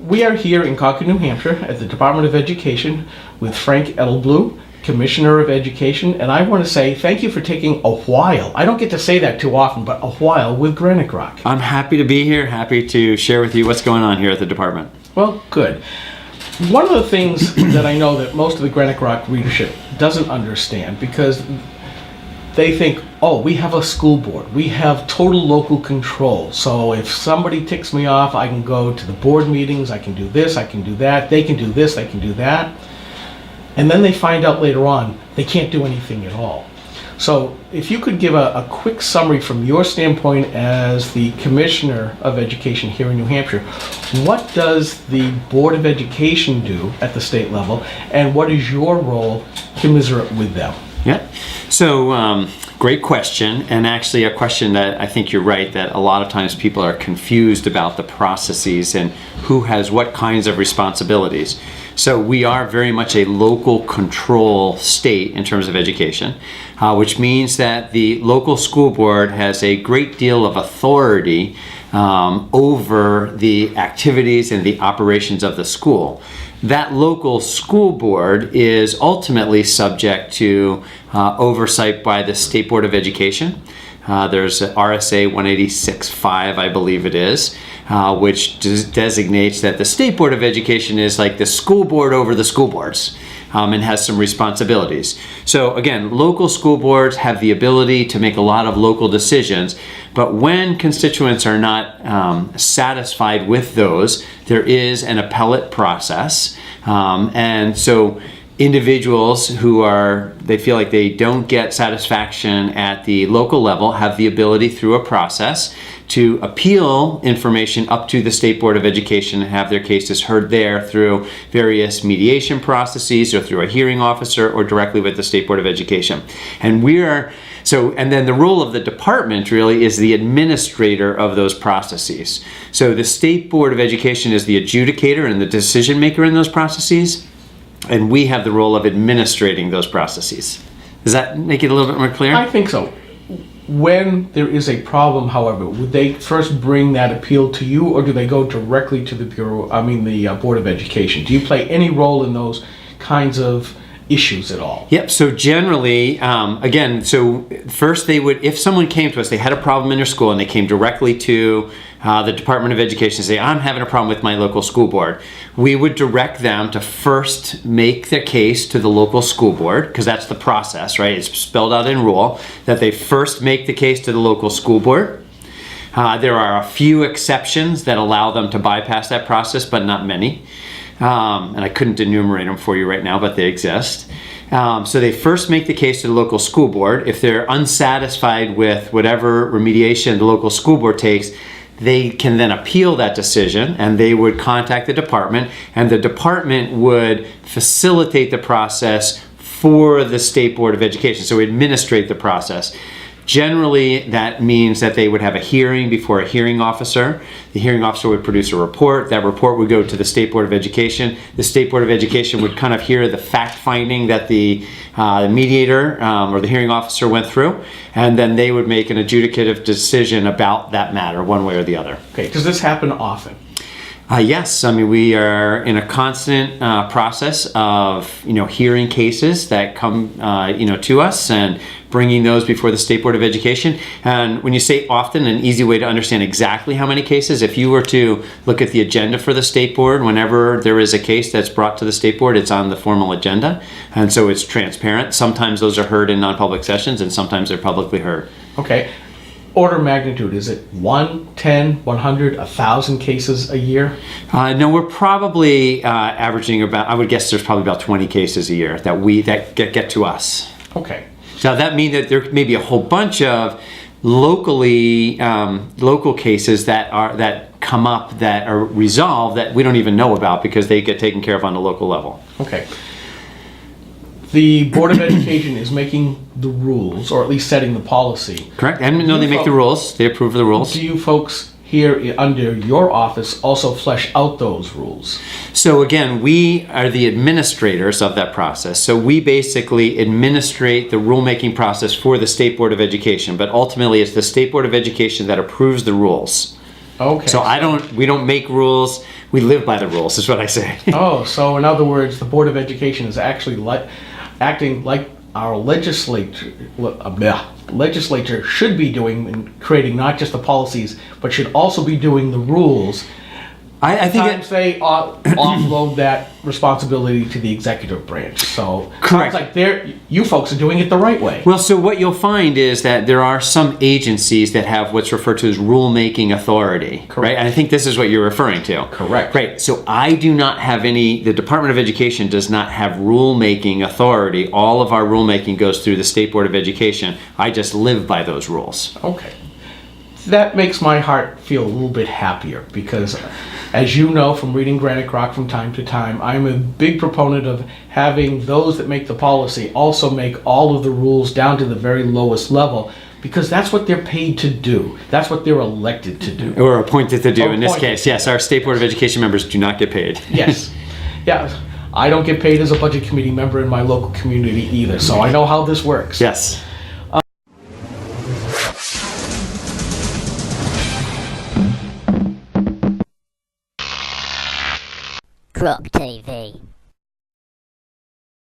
we are here in Concord, New Hampshire at the Department of Education with Frank Edelblut, Commissioner of Education, and I want to say thank you for taking a while. I don't get to say that too often, but a while with Granite Rock. I'm happy to be here, happy to share with you what's going on here at the department. Well, good. One of the things that I know that most of the Granite Rock readership doesn't understand, because they think, oh, we have a school board. We have total local control. So if somebody ticks me off, I can go to the board meetings, I can do this, I can do that, they can do this, they can do that. And then they find out later on they can't do anything at all. So if you could give a quick summary from your standpoint as the Commissioner of Education here in New Hampshire, what does the Board of Education do at the state level, and what is your role commensurate with them? Yeah, so great question, and actually a question that I think you're right, that a lot of times people are confused about the processes and who has what kinds of responsibilities. So we are very much a local control state in terms of education, which means that the local school board has a great deal of authority over the activities and the operations of the school. That local school board is ultimately subject to oversight by the State Board of Education. There's RSA 186.5, I believe it is, which designates that the State Board of Education is like the school board over the school boards, and has some responsibilities. So again, local school boards have the ability to make a lot of local decisions, but when constituents are not satisfied with those, there is an appellate process. And so individuals who they feel like they don't get satisfaction at the local level have the ability through a process to appeal information up to the State Board of Education and have their cases heard there through various mediation processes or through a hearing officer or directly with the State Board of Education. And and then the role of the department really is the administrator of those processes. So the State Board of Education is the adjudicator and the decision maker in those processes, and we have the role of administrating those processes. Does that make it a little bit more clear? I think so. When there is a problem, however, would they first bring that appeal to you, or do they go directly to the Board of Education? Do you play any role in those kinds of issues at all? Yep, so generally, again, so first they would, if someone came to us, they had a problem in their school and they came directly to the Department of Education and say, I'm having a problem with my local school board, we would direct them to first make their case to the local school board, because that's the process, right? It's spelled out in rule that they first make the case to the local school board. There are a few exceptions that allow them to bypass that process, but not many. And I couldn't enumerate them for you right now, but they exist. So they first make the case to the local school board. If they're unsatisfied with whatever remediation the local school board takes, they can then appeal that decision, and they would contact the department, and the department would facilitate the process for the State Board of Education. So we administrate the process. Generally, that means that they would have a hearing before a hearing officer. The hearing officer would produce a report. That report would go to the State Board of Education. The State Board of Education would kind of hear the fact finding that the mediator or the hearing officer went through, and then they would make an adjudicative decision about that matter, one way or the other. Okay, does this happen often? Yes, I mean, we are in a constant process of hearing cases that come to us and bringing those before the State Board of Education. And when you say often, an easy way to understand exactly how many cases, if you were to look at the agenda for the State Board, whenever there is a case that's brought to the State Board, it's on the formal agenda, and so it's transparent. Sometimes those are heard in non-public sessions, and sometimes they're publicly heard. Okay. Order of magnitude, is it 1, 10, 100, 1,000 cases a year? No, we're probably averaging about, I would guess there's probably about 20 cases a year that get to us. Okay. So that means that there may be a whole bunch of local cases that come up that are resolved that we don't even know about because they get taken care of on the local level. Okay. The Board of Education is making the rules, or at least setting the policy. Correct. And no, they make the rules. They approve of the rules. Do you folks here under your office also flesh out those rules? So again, we are the administrators of that process. So we basically administrate the rulemaking process for the State Board of Education, but ultimately it's the State Board of Education that approves the rules. Okay. So we don't make rules, we live by the rules, is what I say. Oh, so in other words, the Board of Education is actually acting like our legislature should be doing and creating not just the policies, but should also be doing the rules. I think Sometimes they offload that responsibility to the executive branch. So Correct. sounds like you folks are doing it the right way. Well, so what you'll find is that there are some agencies that have what's referred to as rulemaking authority, right? And I think this is what you're referring to. Correct. Right. So I do not have the Department of Education does not have rulemaking authority. All of our rulemaking goes through the State Board of Education. I just live by those rules. Okay. That makes my heart feel a little bit happier because, as you know from reading Granite Rock from time to time, I'm a big proponent of having those that make the policy also make all of the rules down to the very lowest level, because that's what they're paid to do. That's what they're elected to do. Or appointed to do. In this Appointed. case, yes, our State Board of Education members do not get paid. Yes. Yeah. I don't get paid as a budget committee member in my local community either, so I know how this works. Yes. Croc TV.